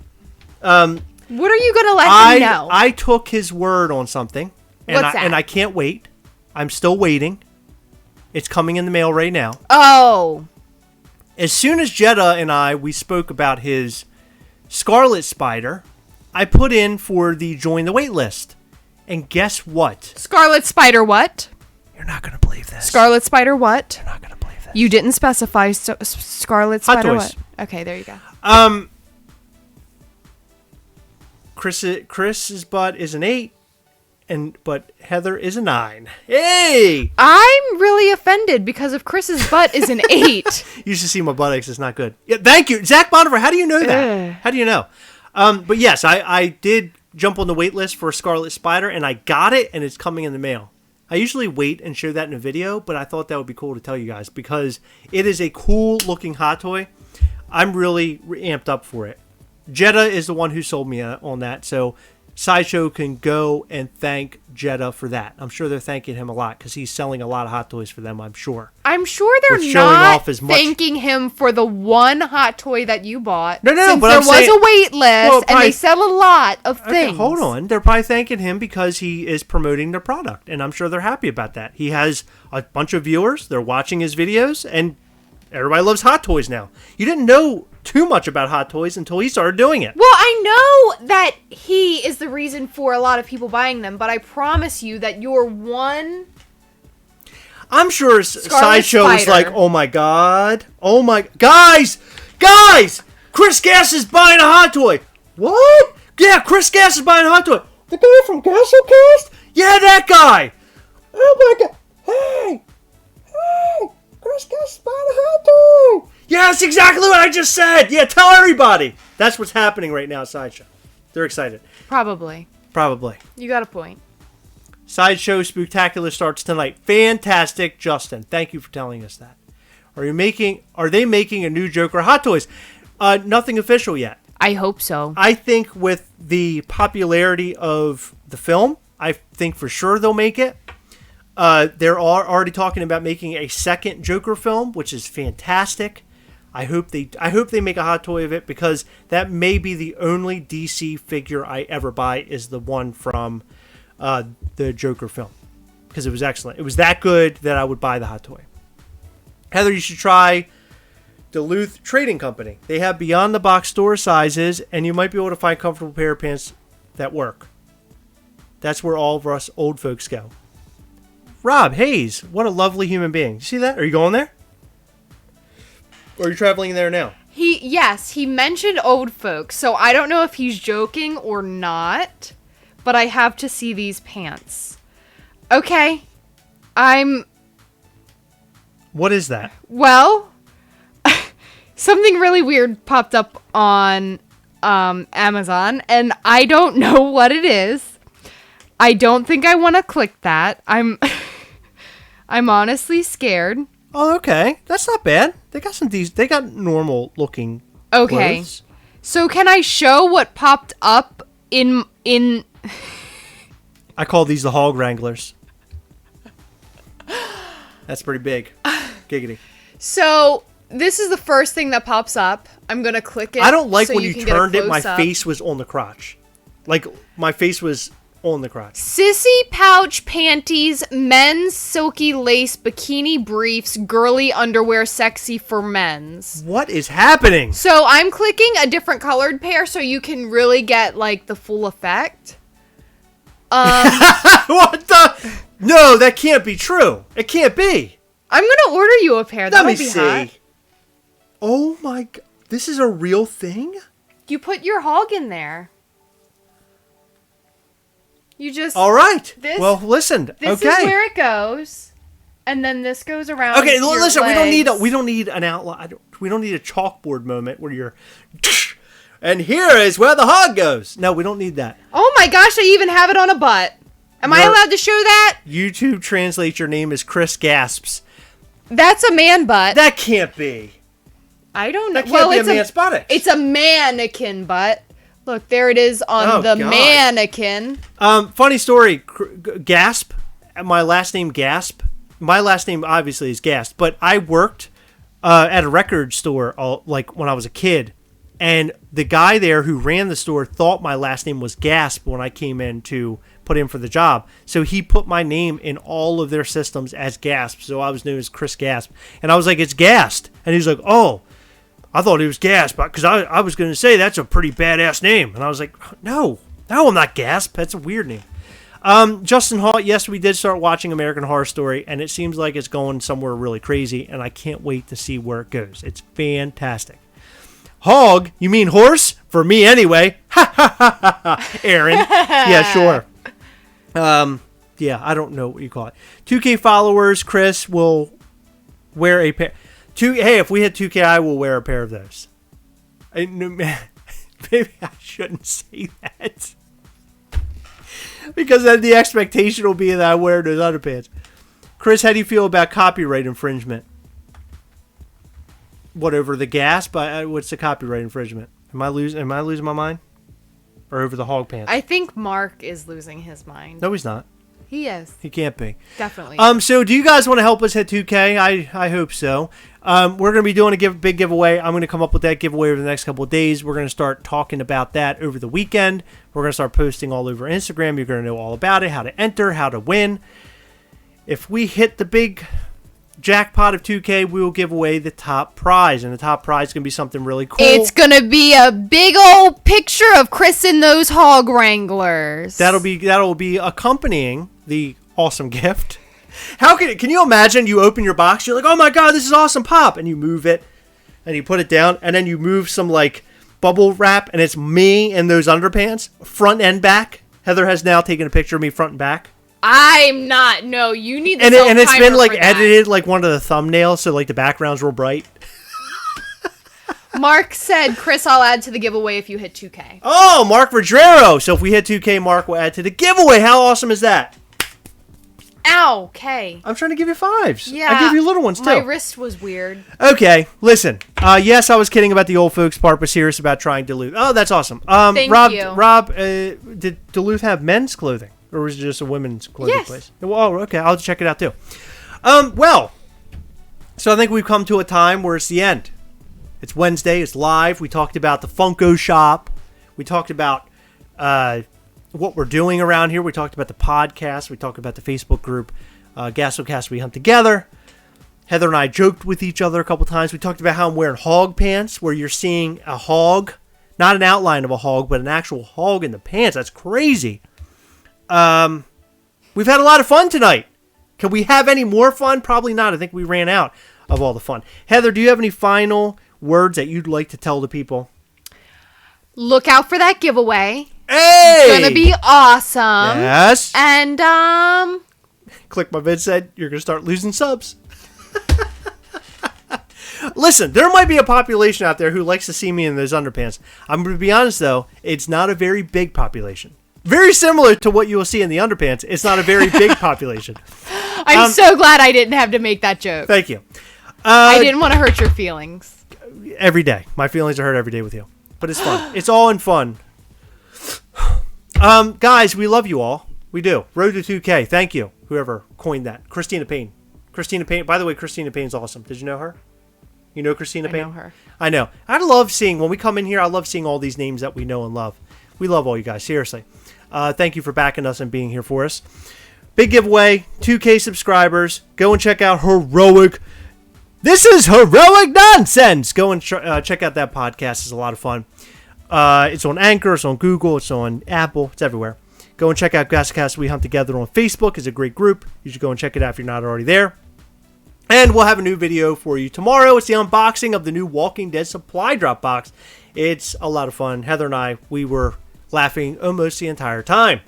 What are you going to let him know? I took his word on something. And What's that? And I can't wait. I'm still waiting. It's coming in the mail right now. Oh. As soon as Jetta and we spoke about his Scarlet Spider, I put in for the join the wait list. And guess what? Scarlet Spider what? You're not going to believe this. Scarlet Spider what? You're not going to believe this. You didn't specify Scarlet Hot Spider Toys. what? Okay, there you go. Chris's butt is an 8, but Heather is a 9. Hey! I'm really offended because if Chris's butt is an 8. You should see my buttocks. It's not good. Yeah, thank you. Zach Bonifer, how do you know that? How do you know? But yes, I did jump on the wait list for Scarlet Spider, and I got it, and it's coming in the mail. I usually wait and show that in a video, but I thought that would be cool to tell you guys because it is a cool-looking hot toy. I'm really amped up for it. Jetta is the one who sold me on that, so Sideshow can go and thank Jetta for that. I'm sure they're thanking him a lot because he's selling a lot of hot toys for them, I'm sure. I'm sure they're With showing not off as much- thanking him for the one hot toy that you bought. No, since but there I'm was saying- a wait list, Well, and probably- they sell a lot of Okay, things. hold on. They're probably thanking him because he is promoting their product, and I'm sure they're happy about that. He has a bunch of viewers. They're watching his videos, and everybody loves hot toys now. You didn't know too much about hot toys until he started doing it. Well, I know that he is the reason for a lot of people buying them, but I promise you that your one... I'm sure Sideshow is Spider. like, oh my god. Oh my... Guys! Chris Gass is buying a hot toy. What? Yeah, Chris Gass is buying a hot toy. The guy from Gastlecast? Yeah, that guy. Oh my god. Hey! Chris Gass is buying a hot toy. Yeah, that's exactly what I just said. Yeah, tell everybody. That's what's happening right now at Sideshow. They're excited. Probably. Probably. You got a point. Sideshow Spooktacular starts tonight. Fantastic, Justin. Thank you for telling us that. Are they making a new Joker Hot Toys? Nothing official yet. I hope so. I think with the popularity of the film, I think for sure they'll make it. They're already talking about making a second Joker film, which is fantastic. I hope they make a hot toy of it, because that may be the only DC figure I ever buy is the one from the Joker film, because it was excellent. It was that good that I would buy the hot toy. Heather, you should try Duluth Trading Company. They have beyond the box store sizes, and you might be able to find comfortable pair of pants that work. That's where all of us old folks go. Rob Hayes, what a lovely human being. You see that? Are you going there? Or are you traveling there now? He mentioned old folks, so I don't know if he's joking or not, but I have to see these pants. Okay. What is that? Well, something really weird popped up on Amazon, and I don't know what it is. I don't think I want to click that. I'm honestly scared. Oh, okay. That's not bad. They got they got normal looking Okay. clothes. So can I show what popped up in I call these the hog wranglers. That's pretty big. Giggity. So this is the first thing that pops up. I'm going to click it. I don't like so when you can get a turned it, my close-up. face was on the crotch. Like, my face was on the crotch. Sissy pouch panties, men's silky lace bikini briefs, girly underwear sexy for men's. What is happening? So I'm clicking a different colored pair so you can really get like the full effect. What the? No, that can't be true. It can't be. I'm going to order you a pair. That Let me would be see. hot. Oh my god. This is a real thing? You put your hog in there. You just... All right. This- well, listen. This okay. is where it goes. And then this goes around. Okay, your listen. legs. We don't need an outline. We don't need a chalkboard moment where you're. And here is where the hog goes. No, we don't need that. Oh my gosh! I even have it on a butt. Am I allowed to show that? YouTube translates your name as Chris Gasps. That's a man butt. That can't be. I don't know. That can't be a man's buttocks. It's a mannequin butt. Look, there it is on the God. mannequin. Funny story. Gasp. My last name Gasp. My last name obviously is Gasp, but I worked at a record store like when I was a kid, and the guy there who ran the store thought my last name was Gasp when I came in to put in for the job. So he put my name in all of their systems as Gasp. So I was known as Chris Gasp, and I was like, "It's Gast," and he's like, "Oh, I thought it was Gasp because I was going to say that's a pretty badass name," and I was like, "No, I'm not Gasp. That's a weird name." Justin Hall, yes, we did start watching American Horror Story, and it seems like it's going somewhere really crazy, and I can't wait to see where it goes. It's fantastic. Hog? You mean horse? For me, anyway. Ha ha ha ha ha. Aaron. Yeah, sure. Yeah, I don't know what you call it. 2K followers, Chris will wear a pair. Hey, if we hit 2K, I will wear a pair of those. Maybe I shouldn't say that. Because then the expectation will be that I wear those underpants. Chris, how do you feel about copyright infringement? What, over the gasp? What's the copyright infringement? Am I losing my mind? Or over the hog pants? I think Mark is losing his mind. No, he's not. He is. He can't be. Definitely. So do you guys want to help us hit 2K? I hope so. We're going to be doing a big giveaway. I'm going to come up with that giveaway over the next couple of days. We're going to start talking about that over the weekend. We're going to start posting all over Instagram. You're going to know all about it, how to enter, how to win. If we hit the big jackpot of 2K, we will give away the top prize. And the top prize is going to be something really cool. It's going to be a big old picture of Chris and those hog wranglers. That'll be accompanying the awesome gift. Can you imagine you open your box, you're like, oh my god, this is awesome, pop, and you move it and you put it down, and then you move some like bubble wrap, and it's me in those underpants, front and back. Heather has now taken a picture of me front and back. I'm not. No, you need the and it's been like edited like one of the thumbnails, so like the background's real bright. Mark said, Chris, I'll add to the giveaway if you hit 2K. Oh, Mark Rodrero. So if we hit 2K, Mark will add to the giveaway. How awesome is that? Ow, okay. I'm trying to give you 5s. Yeah. I give you little ones, too. My wrist was weird. Okay, listen. Yes, I was kidding about the old folks part, but serious about trying Duluth. Oh, that's awesome. Thank you. Rob, did Duluth have men's clothing? Or was it just a women's clothing place? Oh, okay. I'll check it out, too. Well, so I think we've come to a time where it's the end. It's Wednesday. It's live. We talked about the Funko shop. We talked about what we're doing around here. We talked about the podcast. We talked about the Facebook group, Gastlecast We Hunt Together. Heather and I joked with each other a couple times. We talked about how I'm wearing hog pants, where you're seeing a hog, not an outline of a hog, but an actual hog in the pants. That's crazy. We've had a lot of fun tonight. Can we have any more fun? Probably not. I think we ran out of all the fun. Heather, do you have any final words that you'd like to tell the people? Look out for that giveaway. Hey! It's gonna be awesome. Yes. And Click my vid said you're gonna start losing subs. Listen, there might be a population out there who likes to see me in those underpants. I'm gonna be honest though, it's not a very big population. Very similar to what you will see in the underpants. It's not a very big population. I'm so glad I didn't have to make that joke. Thank you. I didn't want to hurt your feelings. Every day. My feelings are hurt every day with you. But it's fun. It's all in fun. Guys, we love you all. We do. Road to 2K. Thank you, whoever coined that. Christina Payne. Christina Payne. By the way, Christina Payne's awesome. Did you know her? You know Christina Payne? I know her. I know. I love seeing, when we come in here, I love seeing all these names that we know and love. We love all you guys. Seriously. Thank you for backing us and being here for us. Big giveaway. 2K subscribers. Go and check out Heroic. This is Heroic Nonsense. Go and check out that podcast. It's a lot of fun. It's on Anchor. It's on Google. It's on Apple. It's everywhere. Go and check out Gastlecast We Hunt Together on Facebook. It's a great group. You should go and check it out if you're not already there. And we'll have a new video for you tomorrow. It's the unboxing of the new Walking Dead supply drop box. It's a lot of fun. Heather and I, we were laughing almost the entire time.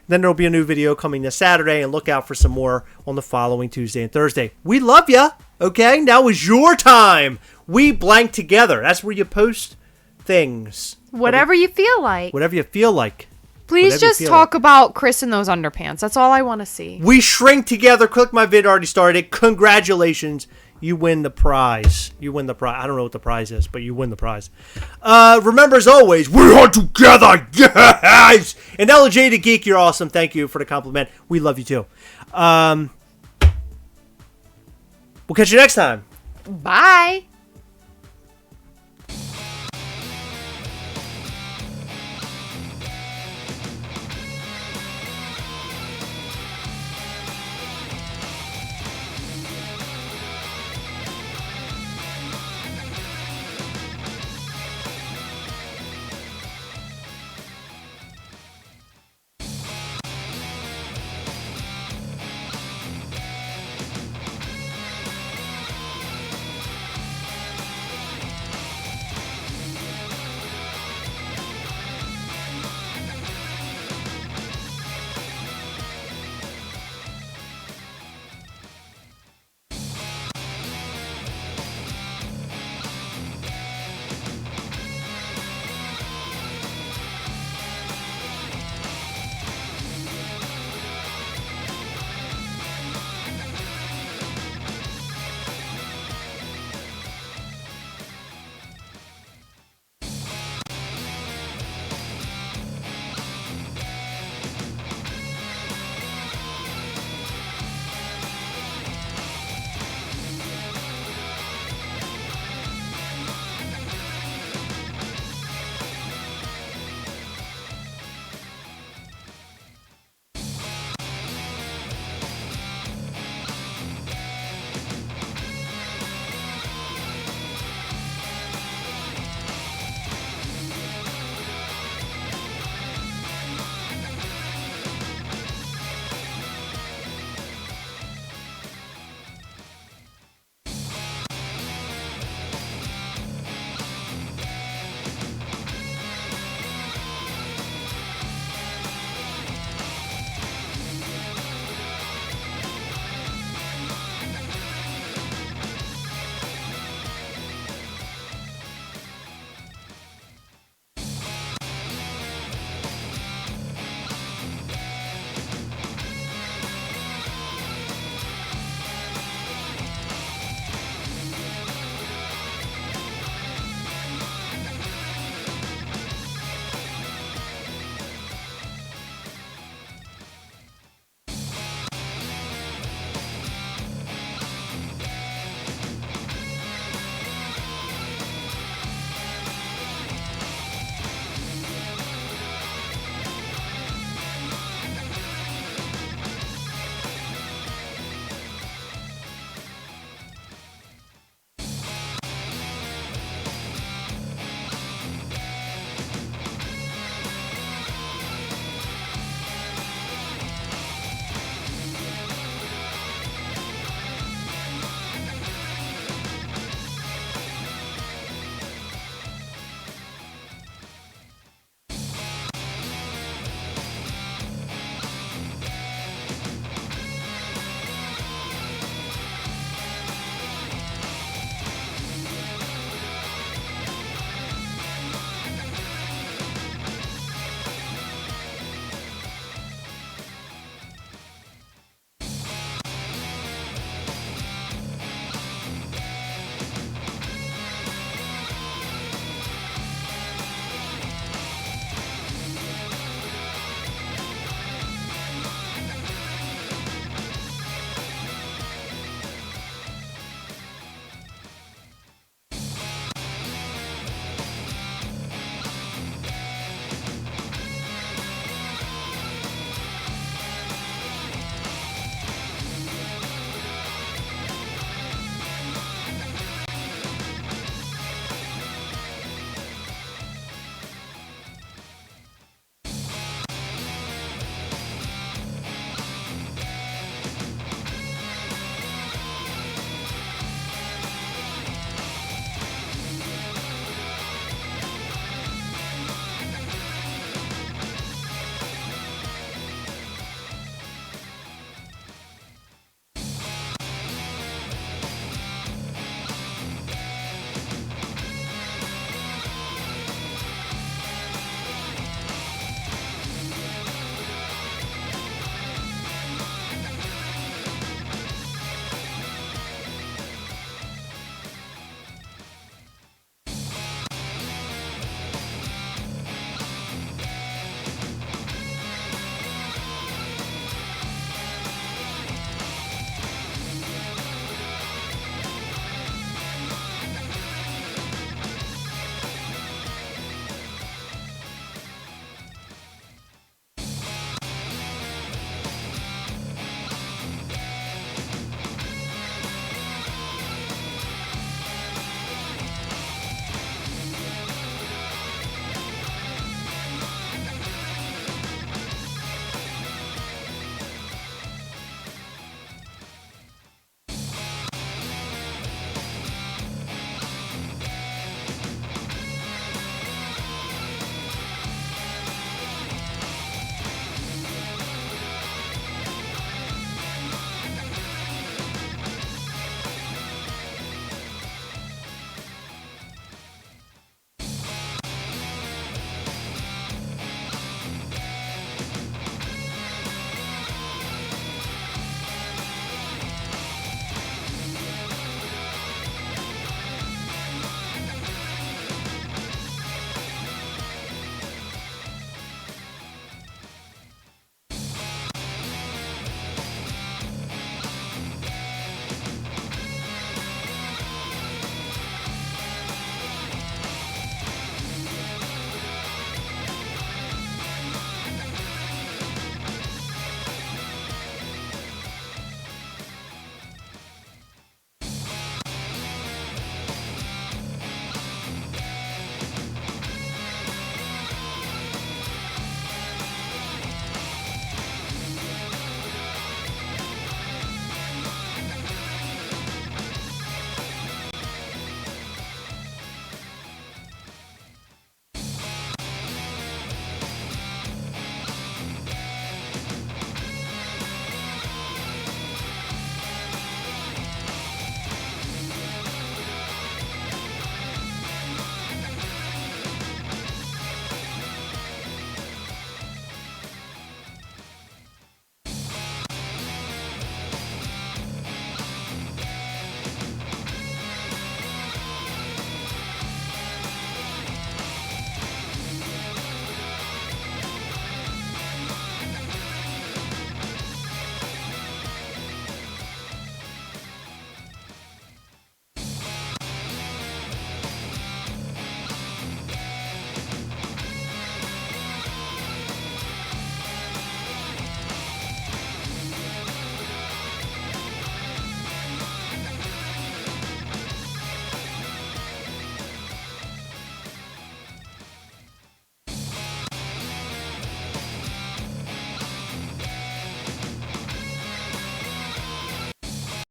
Then there'll be a new video coming this Saturday, and look out for some more on the following Tuesday and Thursday. We love ya. Okay, now is your time. We blank together. That's where you post things. Whatever you feel like. Whatever you feel like. Please just talk about Chris in those underpants. That's all I want to see. We shrink together. Click my vid already started. Congratulations. You win the prize. You win the prize. I don't know what the prize is, but you win the prize. Remember, as always, we are together. Yes! And LJ the Geek, you're awesome. Thank you for the compliment. We love you too. We'll catch you next time. Bye.